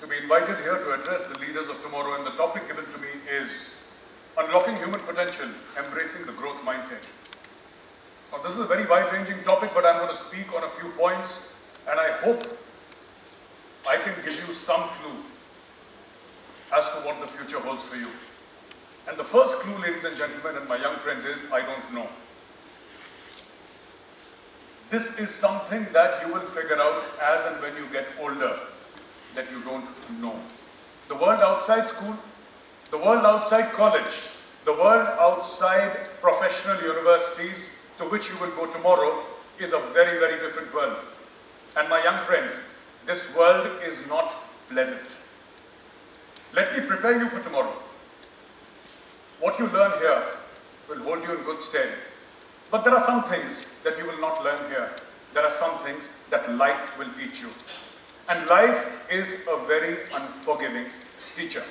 to be invited here to address the leaders of tomorrow, and the topic given to me is Unlocking Human Potential, Embracing the Growth Mindset. Now, this is a very wide-ranging topic, but I'm going to speak on a few points, and I hope I can give you some clue as to what the future holds for you. And the first clue, ladies and gentlemen, and my young friends, is I don't know. This is something that you will figure out as and when you get older, that you don't know. The world outside school, the world outside college, the world outside professional universities to which you will go tomorrow is a very, very different world. And my young friends, this world is not pleasant. Let me prepare you for tomorrow. What you learn here will hold you in good stead. But there are some things that you will not learn here. There are some things that life will teach you. And life is a very unforgiving teacher.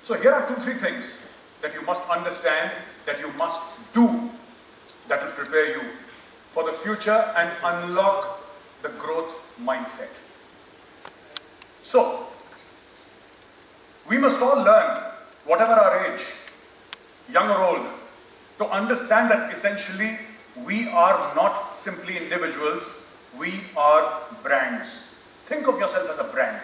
So here are 2-3 things that you must understand, that you must do, that will prepare you for the future and unlock the growth mindset. So, we must all learn, whatever our age, young or old, to understand that essentially we are not simply individuals, we are brands. Think of yourself as a brand.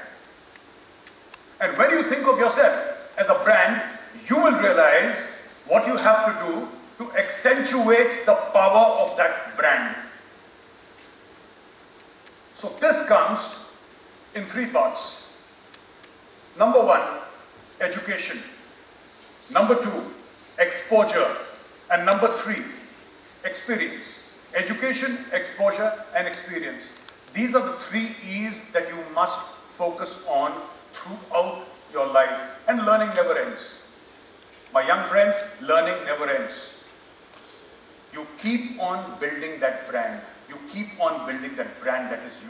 And when you think of yourself as a brand, you will realize what you have to do to accentuate the power of that brand. So this comes in 3 parts. Number 1, education. Number 2, exposure. And number 3, experience. Education, exposure, and experience. These are the 3 E's that you must focus on throughout your life. And learning never ends. My young friends, learning never ends. You keep on building that brand. You keep on building that brand that is you.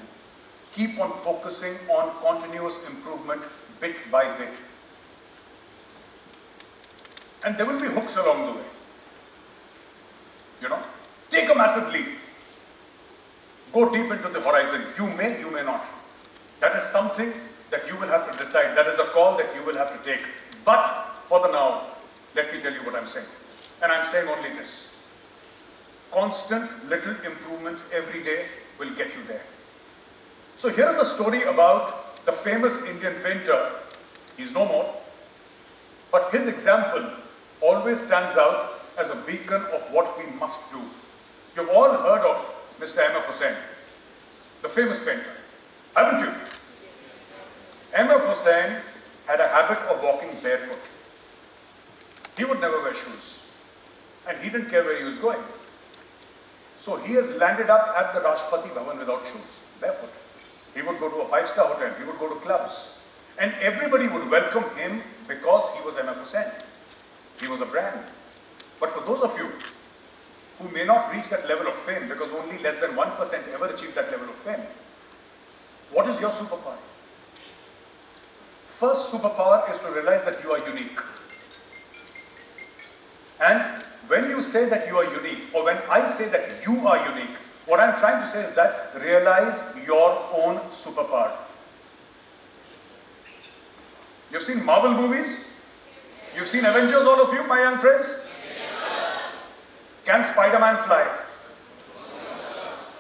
Keep on focusing on continuous improvement bit by bit. And there will be hooks along the way. You know, take a massive leap. Go deep into the horizon. You may not. That is something that you will have to decide. That is a call that you will have to take. But for the now, let me tell you what I'm saying. And I'm saying only this. Constant little improvements every day will get you there. So here's a story about the famous Indian painter. He's no more. But his example always stands out as a beacon of what we must do. You've all heard of Mr. M.F. Hussain, the famous painter, haven't you? M.F. Hussain had a habit of walking barefoot. He would never wear shoes. And he didn't care where he was going. So he has landed up at the Rashtrapati Bhavan without shoes, barefoot. He would go to a 5-star hotel, he would go to clubs. And everybody would welcome him because he was M.F. Hussain. He was a brand. But for those of you who may not reach that level of fame, because only less than 1% ever achieve that level of fame, what is your superpower? First superpower is to realize that you are unique. And when you say that you are unique, or when I say that you are unique, what I'm trying to say is that realize your own superpower. You've seen Marvel movies? You've seen Avengers, all of you, my young friends? Can Spider-Man fly?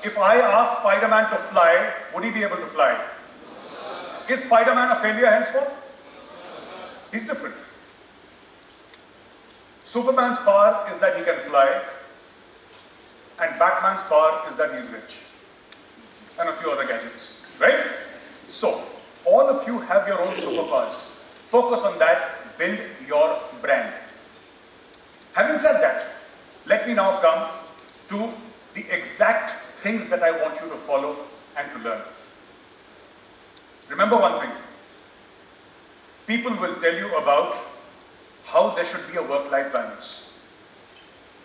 If I ask Spider-Man to fly, would he be able to fly? Is Spider-Man a failure henceforth? He's different. Superman's power is that he can fly, and Batman's power is that he's rich, and a few other gadgets, right? So, all of you have your own superpowers. Focus on that, build your brand. Having said that, let me now come to the exact things that I want you to follow and to learn. Remember one thing. People will tell you about how there should be a work-life balance.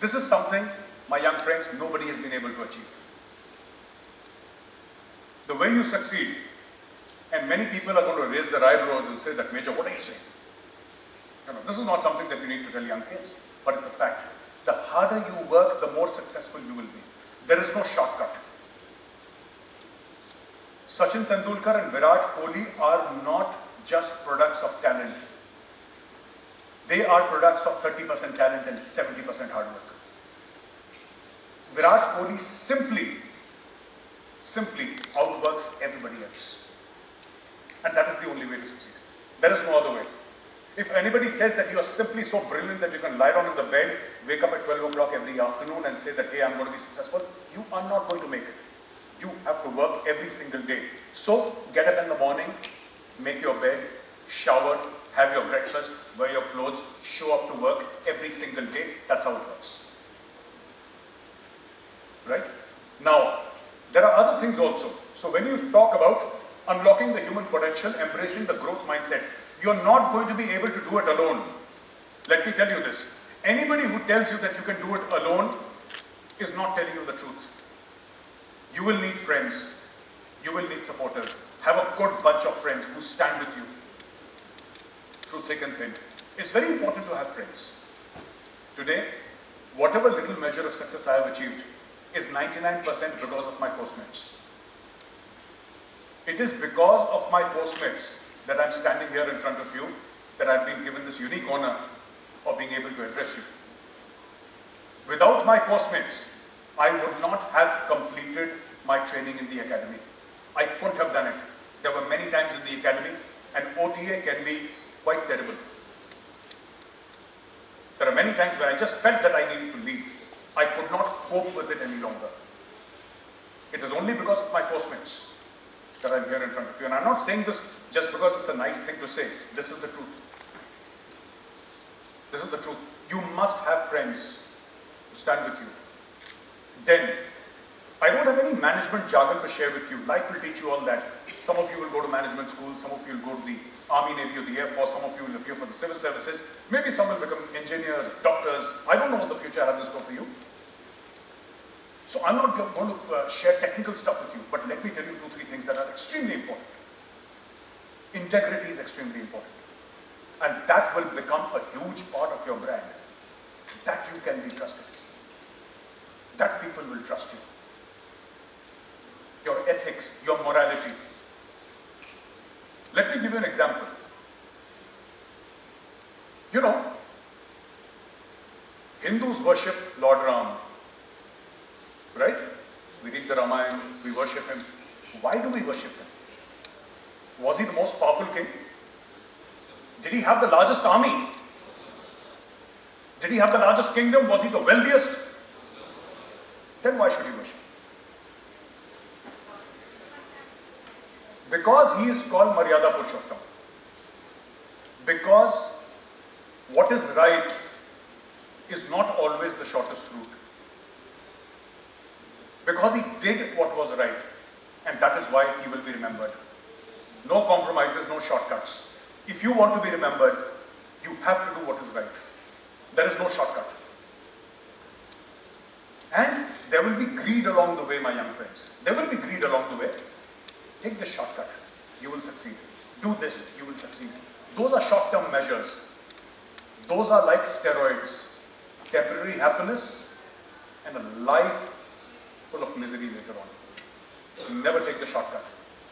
This is something, my young friends, nobody has been able to achieve. The way you succeed, and many people are going to raise their eyebrows and say that, Major, what are you saying? You know, this is not something that you need to tell young kids, but it's a fact. The harder you work, the more successful you will be. There is no shortcut. Sachin Tendulkar and Virat Kohli are not just products of talent. They are products of 30% talent and 70% hard work. Virat Kohli simply outworks everybody else. And that is the only way to succeed. There is no other way. If anybody says that you are simply so brilliant that you can lie down in the bed, wake up at 12 o'clock every afternoon and say that, hey, I'm going to be successful, you are not going to make it. You have to work every single day. So get up in the morning, make your bed, shower, have your breakfast, wear your clothes, show up to work every single day. That's how it works. Right? Now, there are other things also. So when you talk about unlocking the human potential, embracing the growth mindset, you're not going to be able to do it alone. Let me tell you this. Anybody who tells you that you can do it alone is not telling you the truth. You will need friends. You will need supporters. Have a good bunch of friends who stand with you through thick and thin. It's very important to have friends. Today, whatever little measure of success I have achieved is 99% because of my postmates. It is because of my postmates that I'm standing here in front of you, that I've been given this unique honor of being able to address you. Without my postmates, I would not have completed my training in the academy. I couldn't have done it. There were many times in the academy, and OTA can be quite terrible. There are many times when I just felt that I needed to leave. I could not cope with it any longer. It is only because of my postmates that I'm here in front of you. And I'm not saying this just because it's a nice thing to say. This is the truth. This is the truth. You must have friends to stand with you. Then, I don't have any management jargon to share with you. Life will teach you all that. Some of you will go to management school, some of you will go to the Army, Navy, or the Air Force, some of you will appear for the civil services, maybe some will become engineers, doctors. I don't know what the future has in store for you. So I'm not going to share technical stuff with you, but let me tell you 2-3 things that are extremely important. Integrity is extremely important. And that will become a huge part of your brand. That you can be trusted. That people will trust you. Your ethics, your morality. Let me give you an example. You know, Hindus worship Lord Ram, right? We read the Ramayana, we worship him. Why do we worship him? Was he the most powerful king? Did he have the largest army? Did he have the largest kingdom? Was he the wealthiest? Then why should you worship? Because he is called Maryada Purushottam. Because what is right is not always the shortest route. Because he did what was right, and that is why he will be remembered. No compromises, no shortcuts. If you want to be remembered, you have to do what is right. There is no shortcut. And there will be greed along the way, my young friends. There will be greed along the way. Take the shortcut, you will succeed. Do this, you will succeed. Those are short-term measures. Those are like steroids. Temporary happiness and a life full of misery later on. Never take the shortcut.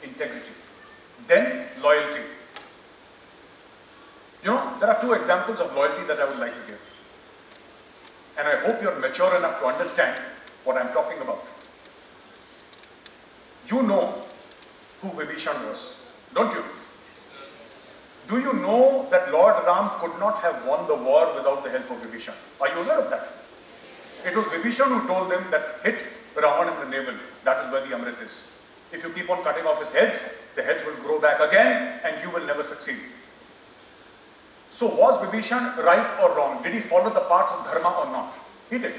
Integrity. Then loyalty. You know, there are 2 examples of loyalty that I would like to give. And I hope you're mature enough to understand what I'm talking about. You know who Vibhishan was, don't you? Do you know that Lord Ram could not have won the war without the help of Vibhishan? Are you aware of that? It was Vibhishan who told them that hit Ravan in the navel. That is where the Amrit is. If you keep on cutting off his heads, the heads will grow back again and you will never succeed. So was Vibhishan right or wrong? Did he follow the path of Dharma or not? He did.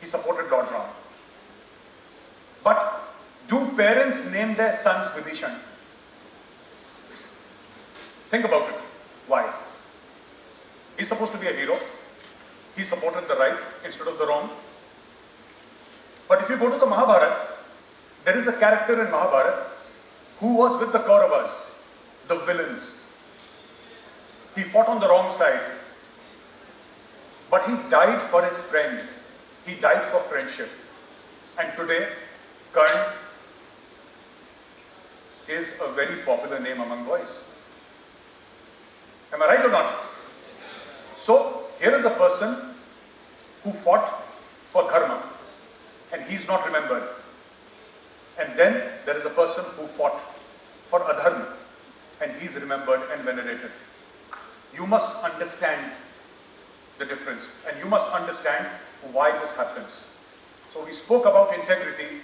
He supported Lord Ram. But do parents name their sons Vibhishan? Think about it. Why? He's supposed to be a hero. He supported the right instead of the wrong. But if you go to the Mahabharata, there is a character in Mahabharata who was with the Kauravas, the villains. He fought on the wrong side. But he died for his friend. He died for friendship. And today, Karn, is a very popular name among boys. Am I right or not? So, here is a person who fought for dharma and he's not remembered. And then there is a person who fought for adharma and he's remembered and venerated. You must understand the difference and you must understand why this happens. So we spoke about integrity,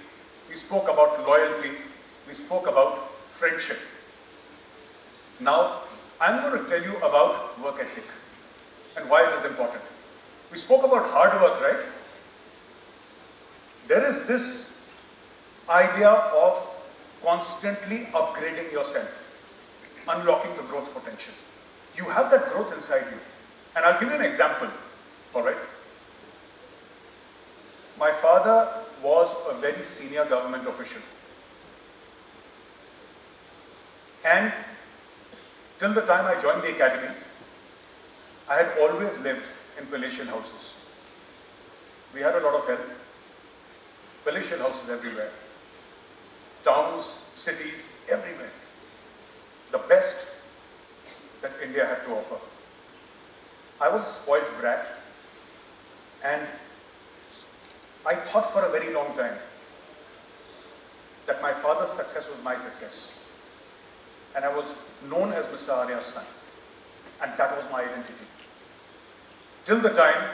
we spoke about loyalty, we spoke about friendship. Now, I'm going to tell you about work ethic and why it is important. We spoke about hard work, right? There is this idea of constantly upgrading yourself, unlocking the growth potential. You have that growth inside you. And I'll give you an example, all right? My father was a very senior government official. And till the time I joined the academy, I had always lived in palatial houses. We had a lot of help. Palatial houses everywhere. Towns, cities, everywhere. The best that India had to offer. I was a spoiled brat and I thought for a very long time that my father's success was my success. And I was known as Mr. Arya's son. And that was my identity. Till the time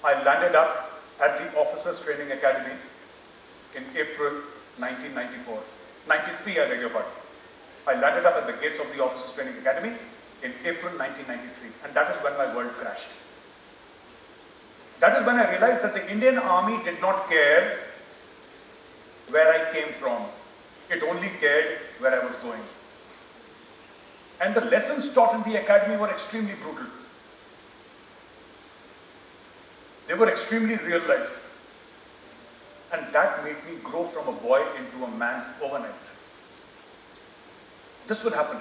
I landed up at the Officers Training Academy in April 1994. 93, I beg your pardon. I landed up at the gates of the Officers Training Academy in April 1993. And that is when my world crashed. That is when I realized that the Indian Army did not care where I came from. It only cared where I was going. And the lessons taught in the academy were extremely brutal. They were extremely real life. And that made me grow from a boy into a man overnight. This will happen.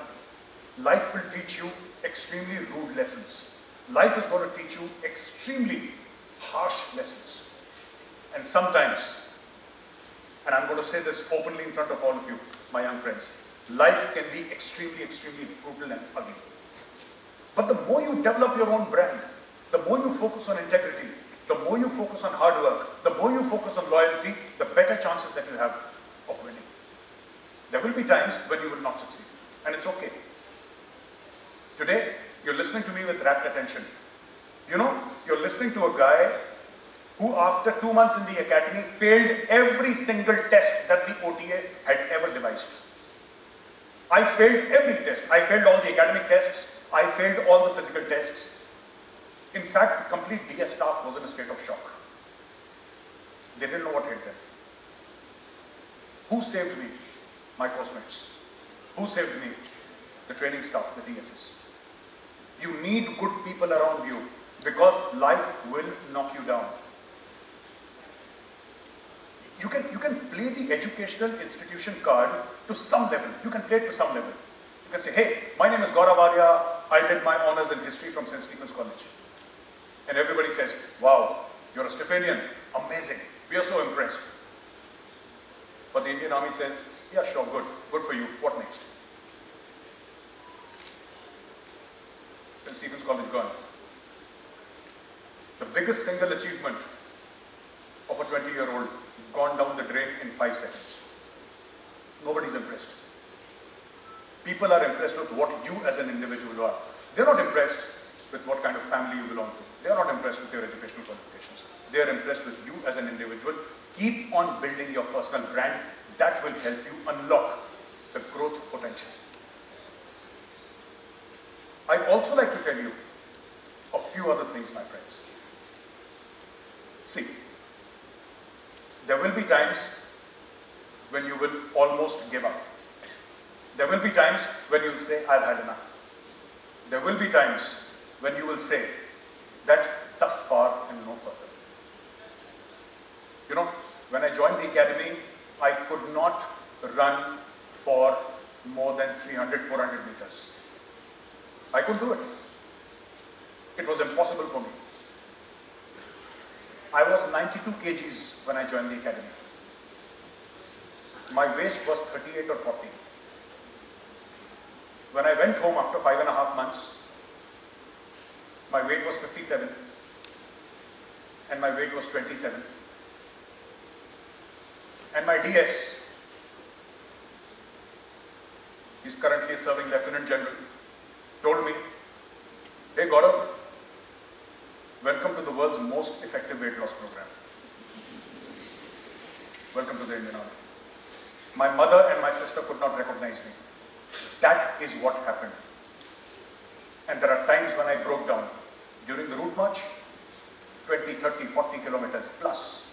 Life will teach you extremely rude lessons. Life is going to teach you extremely harsh lessons. And sometimes, and I'm going to say this openly in front of all of you, my young friends, life can be extremely, extremely brutal and ugly. But the more you develop your own brand, the more you focus on integrity, the more you focus on hard work, the more you focus on loyalty, the better chances that you have of winning. There will be times when you will not succeed, and it's okay. Today, you're listening to me with rapt attention. You know, you're listening to a guy who after 2 months in the academy failed every single test that the OTA had ever devised. I failed every test. I failed all the academic tests. I failed all the physical tests. In fact, the complete DS staff was in a state of shock. They didn't know what hit them. Who saved me? My course-mates. Who saved me? The training staff, the DSs. You need good people around you because life will knock you down. You can play the educational institution card to some level. You can play it to some level. You can say, hey, my name is Gaurav Arya. I did my honors in history from St. Stephen's College. And everybody says, wow, you're a Stephanian. Amazing. We are so impressed. But the Indian Army says, yeah, sure, good. Good for you. What next? St. Stephen's College gone. The biggest single achievement of a 20-year-old gone down the drain in 5 seconds. Nobody's impressed. People are impressed with what you as an individual are. They're not impressed with what kind of family you belong to. They're not impressed with your educational qualifications. They're impressed with you as an individual. Keep on building your personal brand. That will help you unlock the growth potential. I'd also like to tell you a few other things, my friends. See, there will be times when you will almost give up. There will be times when you will say, I've had enough. There will be times when you will say that thus far and no further. You know, when I joined the academy, I could not run for more than 300, 400 meters. I couldn't do it. It was impossible for me. I was 92 kgs when I joined the academy. My waist was 38 or 40. When I went home after 5.5 months, my weight was 57 and my weight was 27. And my DS, he's currently serving Lieutenant General, told me, "Hey Gaurav, welcome to the world's most effective weight loss program. Welcome to the Indian Army." My mother and my sister could not recognize me. That is what happened. And there are times when I broke down. During the route march, 20, 30, 40 kilometers plus.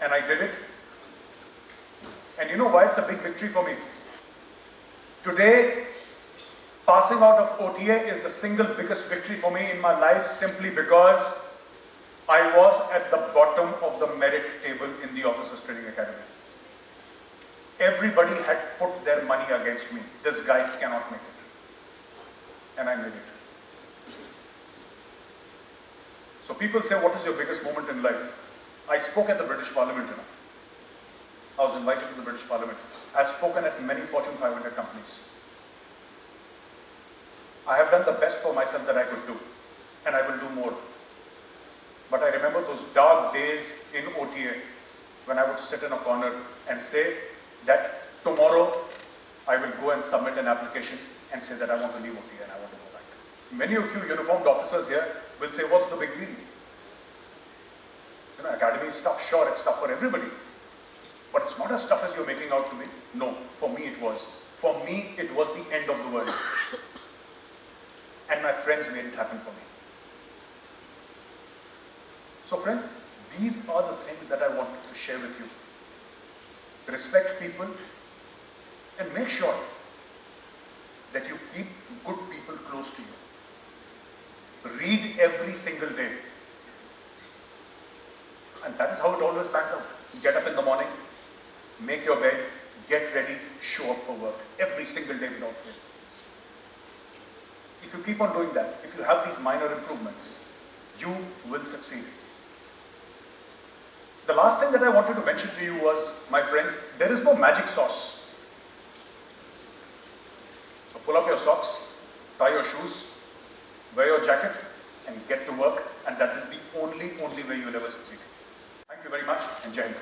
And I did it. And you know why it's a big victory for me? Today, passing out of OTA is the single biggest victory for me in my life, simply because I was at the bottom of the merit table in the Officers Training Academy. Everybody had put their money against me. This guy cannot make it. And I made it. So people say, what is your biggest moment in life? I spoke at the British Parliament, you know. I was invited to the British Parliament. I've spoken at many Fortune 500 companies. I have done the best for myself that I could do, and I will do more. But I remember those dark days in OTA when I would sit in a corner and say that tomorrow I will go and submit an application and say that I want to leave OTA and I want to go back. Many of you uniformed officers here will say, what's the big deal? You know, academy is tough, sure, it's tough for everybody. But it's not as tough as you're making out to be. No, for me it was. For me, it was the end of the world. And my friends made it happen for me. So friends, these are the things that I wanted to share with you. Respect people and make sure that you keep good people close to you. Read every single day. And that is how it always pans out. Get up in the morning, make your bed, get ready, show up for work every single day without fail. If you keep on doing that, if you have these minor improvements, you will succeed. The last thing that I wanted to mention to you was, my friends, there is no magic sauce. So pull up your socks, tie your shoes, wear your jacket, and get to work, and that is the only way you will ever succeed. Thank you very much, and Jai Hind.